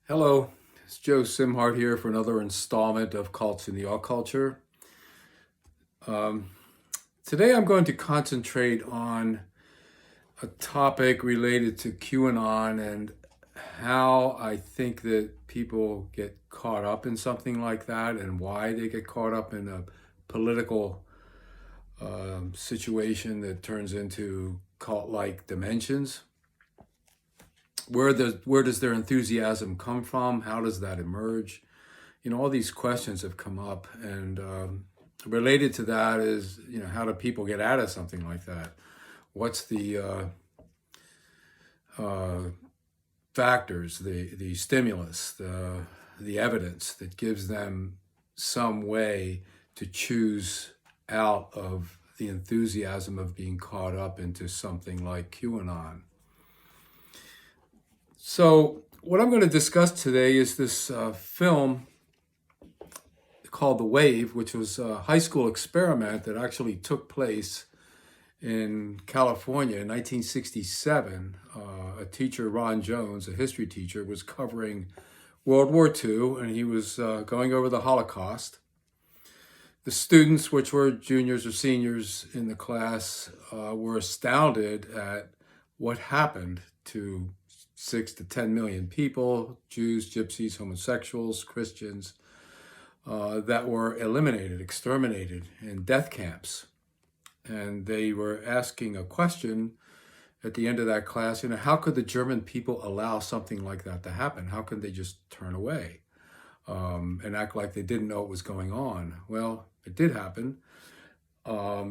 Hello, it's Joe Simhart here for another installment of Cults in the Alt Culture. Um, Today I'm going to concentrate on a topic related to QAnon and how I think that people get caught up in something like that and why they get caught up in a political situation that turns into cult-like dimensions. Where does their enthusiasm come from? How does that emerge? All these questions have come up, and related to that is, how do people get out of something like that? What's the factors, the stimulus, the evidence that gives them some way to choose out of the enthusiasm of being caught up into something like QAnon? So what I'm going to discuss today is this film called The Wave, which was a high school experiment that actually took place in California in 1967. A teacher, Ron Jones, a history teacher, was covering World War II, and he was going over the Holocaust. The students, which were juniors or seniors in the class, were astounded at what happened to 6 to 10 million people, Jews, gypsies, homosexuals, Christians, that were eliminated, exterminated in death camps. And they were asking a question at the end of that class, how could the German people allow something like that to happen? How could they just turn away and act like they didn't know what was going on? Well, it did happen,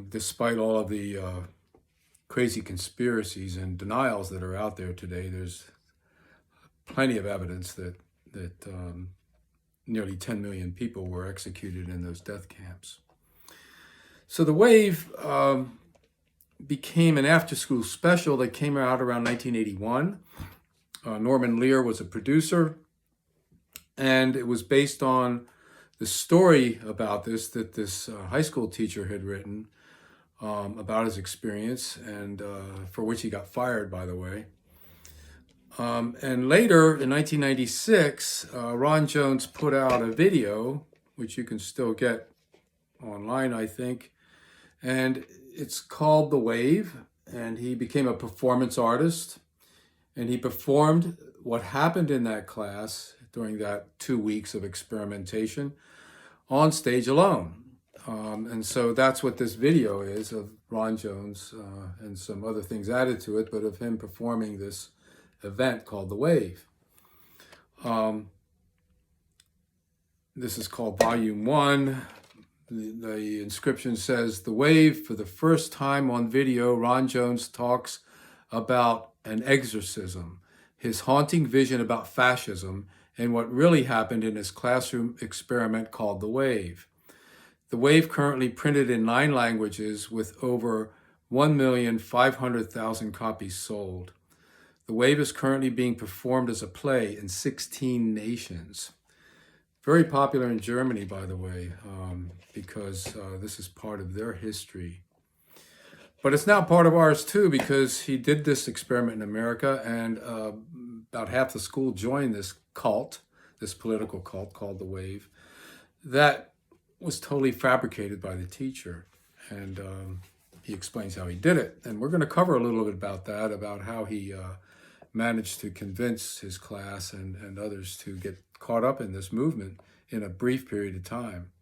despite all of the crazy conspiracies and denials that are out there today. There's plenty of evidence that nearly 10 million people were executed in those death camps. So The Wave became an after-school special that came out around 1981. Norman Lear was a producer, and it was based on the story about this that this high school teacher had written about his experience, and for which he got fired, by the way. And later, in 1996, Ron Jones put out a video, which you can still get online, I think, and it's called The Wave, and he became a performance artist, and he performed what happened in that class during that 2 weeks of experimentation on stage alone. And so that's what this video is, of Ron Jones and some other things added to it, but of him performing this event called The Wave. This is called Volume 1. The inscription says, "The Wave, for the first time on video, Ron Jones talks about an exorcism, his haunting vision about fascism, and what really happened in his classroom experiment called The Wave. The Wave currently printed in 9 languages with over 1,500,000 copies sold. The Wave is currently being performed as a play in 16 nations." Very popular in Germany, by the way, because this is part of their history. But it's now part of ours too, because he did this experiment in America, and about half the school joined this cult, this political cult called The Wave, that was totally fabricated by the teacher. And he explains how he did it. And we're going to cover a little bit about that, about how he managed to convince his class and others to get caught up in this movement in a brief period of time.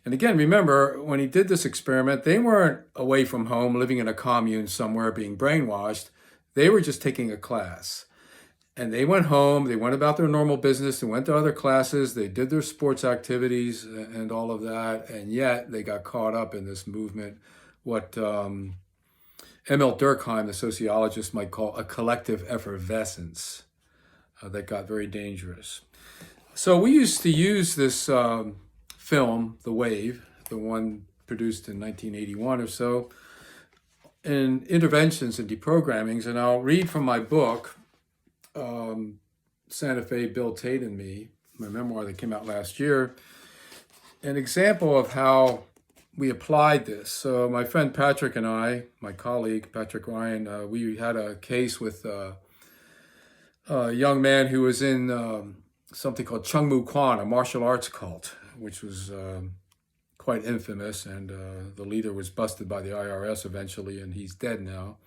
And again, remember, when he did this experiment, they weren't away from home, living in a commune somewhere, being brainwashed. They were just taking a class. And they went home, they went about their normal business, they went to other classes, they did their sports activities and all of that, and yet they got caught up in this movement, what Emil Durkheim, the sociologist, might call a collective effervescence that got very dangerous. So we used to use this film, The Wave, the one produced in 1981 or so, in interventions and deprogrammings. And I'll read from my book, Santa Fe, Bill Tate and Me, my memoir that came out last year, an example of how we applied this. So my friend Patrick and I, my colleague Patrick Ryan, we had a case with a young man who was in something called Chung Mu Kwan, a martial arts cult, which was quite infamous, and the leader was busted by the IRS eventually, and he's dead now.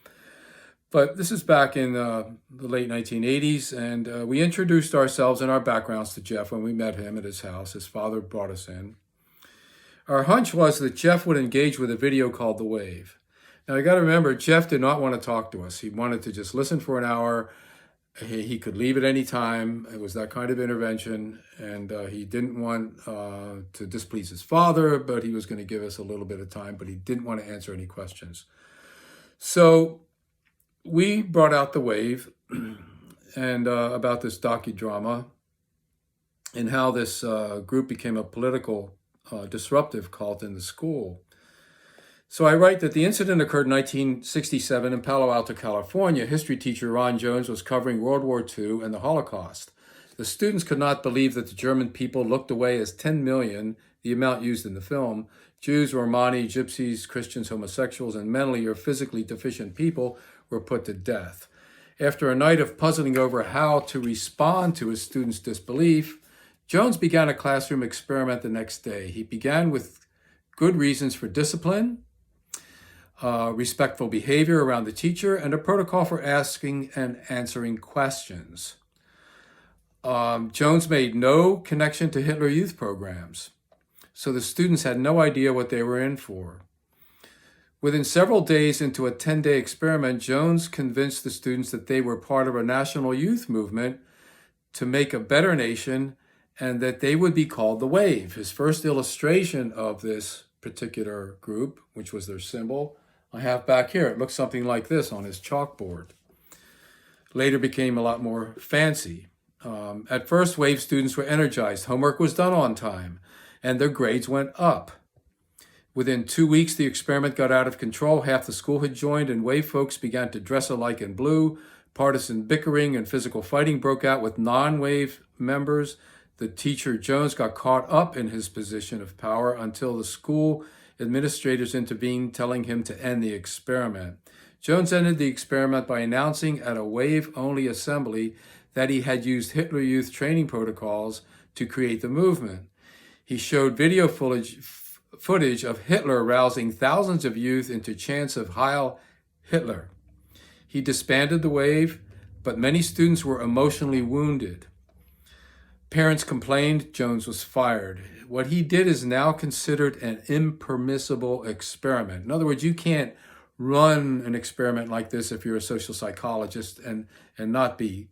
But this is back in the late 1980s, and we introduced ourselves and our backgrounds to Jeff when we met him at his house. His father brought us in. Our hunch was that Jeff would engage with a video called The Wave. Now, you got to remember, Jeff did not want to talk to us. He wanted to just listen for an hour. He could leave at any time. It was that kind of intervention, and he didn't want to displease his father, but he was going to give us a little bit of time, but he didn't want to answer any questions. So we brought out The Wave and about this docudrama and how this group became a political disruptive cult in the school. So I write that the incident occurred in 1967 in Palo Alto, California. History teacher Ron Jones was covering World War II and the Holocaust. The students could not believe that the German people looked away as 10 million, the amount used in the film, Jews, Romani, Gypsies, Christians, homosexuals, and mentally or physically deficient people were put to death. After a night of puzzling over how to respond to his students' disbelief, Jones began a classroom experiment the next day. He began with good reasons for discipline, respectful behavior around the teacher, and a protocol for asking and answering questions. Jones made no connection to Hitler Youth programs, so the students had no idea what they were in for. Within several days into a 10-day experiment, Jones convinced the students that they were part of a national youth movement to make a better nation and that they would be called the Wave. His first illustration of this particular group, which was their symbol, I have back here. It looks something like this on his chalkboard. Later became a lot more fancy. At first, Wave students were energized. Homework was done on time, and their grades went up. Within 2 weeks, the experiment got out of control. Half the school had joined, and Wave folks began to dress alike in blue. Partisan bickering and physical fighting broke out with non-Wave members. The teacher, Jones, got caught up in his position of power until the school administrators intervened, telling him to end the experiment. Jones ended the experiment by announcing at a Wave-only assembly that he had used Hitler Youth training protocols to create the movement. He showed video footage of Hitler rousing thousands of youth into chants of Heil Hitler. He disbanded the Wave, but many students were emotionally wounded. Parents complained, Jones was fired. What he did is now considered an impermissible experiment. In other words, you can't run an experiment like this if you're a social psychologist and not be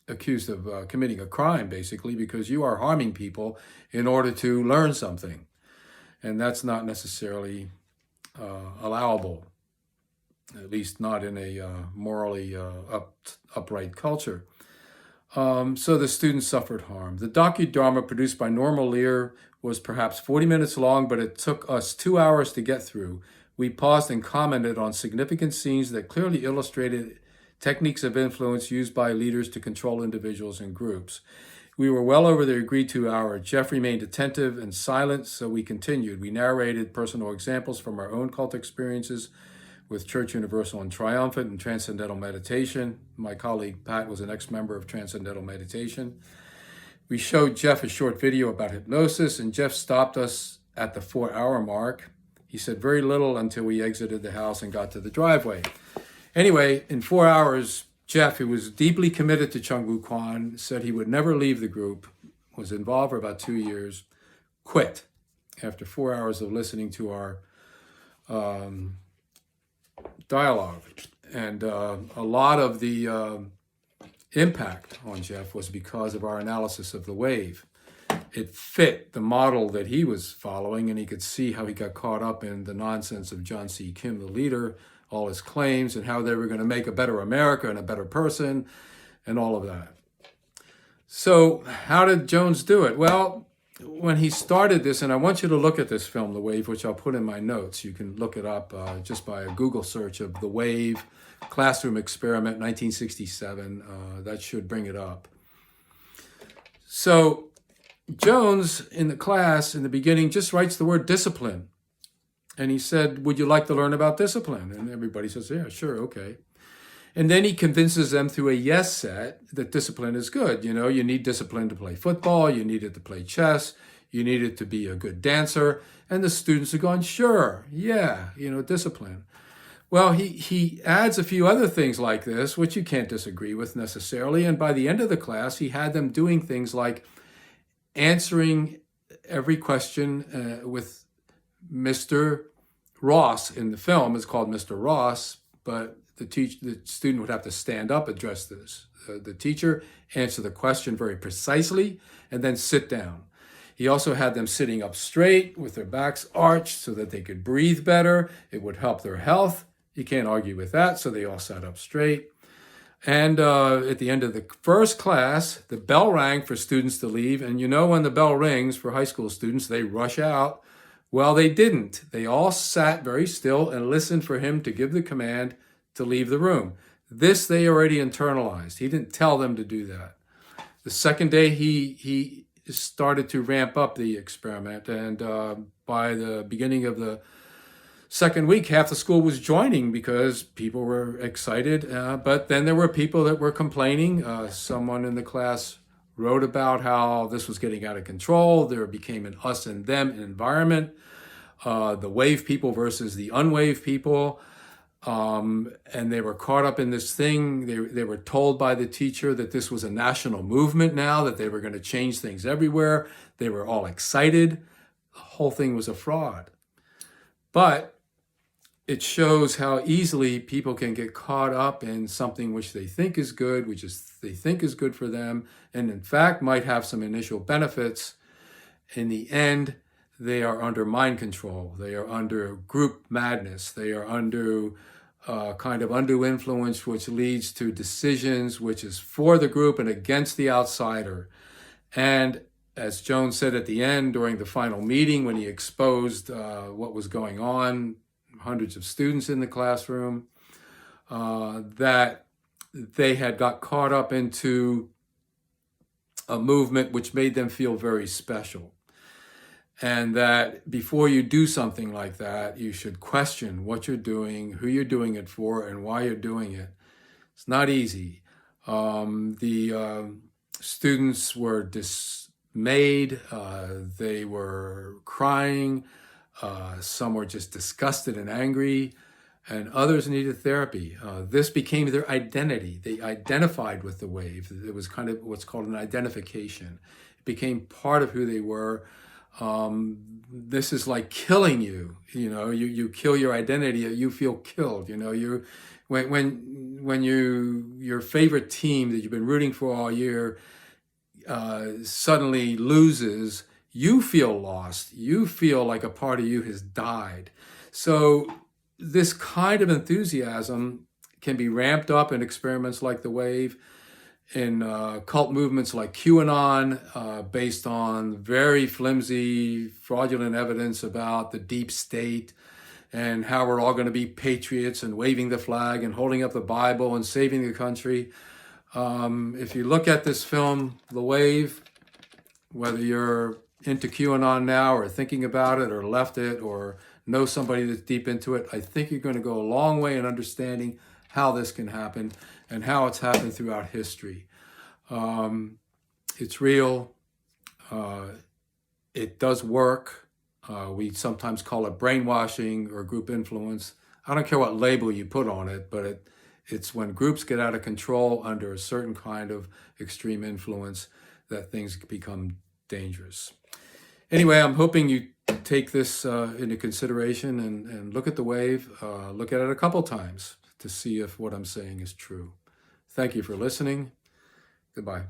accused of committing a crime, basically, because you are harming people in order to learn something. And that's not necessarily allowable, at least not in a morally upright culture. So the students suffered harm. The docudrama produced by Norman Lear was perhaps 40 minutes long, but it took us 2 hours to get through. We paused and commented on significant scenes that clearly illustrated techniques of influence used by leaders to control individuals and groups. We were well over the agreed-to hour. Jeff remained attentive and silent, so we continued. We narrated personal examples from our own cult experiences with Church Universal and Triumphant and Transcendental Meditation. My colleague Pat was an ex-member of Transcendental Meditation. We showed Jeff a short video about hypnosis, and Jeff stopped us at the 4-hour mark. He said very little until we exited the house and got to the driveway. Anyway, in 4 hours, Jeff, who was deeply committed to Chung Mu Kwan, said he would never leave the group, was involved for about 2 years, quit after 4 hours of listening to our dialogue. And a lot of the impact on Jeff was because of our analysis of the Wave. It fit the model that he was following, and he could see how he got caught up in the nonsense of John C. Kim, the leader, all his claims, and how they were going to make a better America and a better person, and all of that. So how did Jones do it? Well, when he started this, and I want you to look at this film, The Wave, which I'll put in my notes. You can look it up just by a Google search of The Wave, Classroom Experiment, 1967. That should bring it up. So Jones, in the class, in the beginning, just writes the word discipline. And he said, would you like to learn about discipline? And everybody says, yeah, sure, okay. And then he convinces them through a yes set that discipline is good. You know, you need discipline to play football, you need it to play chess, you need it to be a good dancer. And the students are going, sure, yeah, discipline. Well, he adds a few other things like this, which you can't disagree with necessarily. And by the end of the class, he had them doing things like answering every question with Mr. Ross. In the film, it's called Mr. Ross, but the student would have to stand up, address the teacher, answer the question very precisely, and then sit down. He also had them sitting up straight with their backs arched so that they could breathe better. It would help their health. You can't argue with that, so they all sat up straight. And at the end of the first class, the bell rang for students to leave. And when the bell rings for high school students, they rush out. Well, they didn't. They all sat very still and listened for him to give the command to leave the room. This they already internalized. He didn't tell them to do that. The second day, he started to ramp up the experiment. And by the beginning of the second week, half the school was joining because people were excited. But then there were people that were complaining. Someone in the class wrote about how this was getting out of control. There became an us and them environment. The wave people versus the unwave people. And they were caught up in this thing. They were told by the teacher that this was a national movement now, that they were going to change things everywhere. They were all excited. The whole thing was a fraud. But it shows how easily people can get caught up in something which they think is good, they think is good for them, and in fact might have some initial benefits. In the end, they are under mind control. They are under group madness. They are under kind of undue influence, which leads to decisions which is for the group and against the outsider. And as Jones said at the end during the final meeting, when he exposed what was going on, hundreds of students in the classroom, that they had got caught up into a movement which made them feel very special. And that before you do something like that, you should question what you're doing, who you're doing it for, and why you're doing it. It's not easy. The students were dismayed. They were crying. Some were just disgusted and angry, and others needed therapy. This became their identity. They identified with the wave. It was kind of what's called an identification. It became part of who they were. This is like killing you. You kill your identity, you feel killed. When your favorite team that you've been rooting for all year suddenly loses, you feel lost. You feel like a part of you has died. So this kind of enthusiasm can be ramped up in experiments like the wave, in cult movements like QAnon, based on very flimsy, fraudulent evidence about the deep state and how we're all going to be patriots and waving the flag and holding up the Bible and saving the country. If you look at this film, The Wave, whether you're into QAnon now or thinking about it or left it or know somebody that's deep into it, I think you're going to go a long way in understanding how this can happen and how it's happened throughout history. It's real. It does work. We sometimes call it brainwashing or group influence. I don't care what label you put on it, but it's when groups get out of control under a certain kind of extreme influence that things become dangerous. Anyway, I'm hoping you take this into consideration and look at the wave, look at it a couple times to see if what I'm saying is true. Thank you for listening. Goodbye.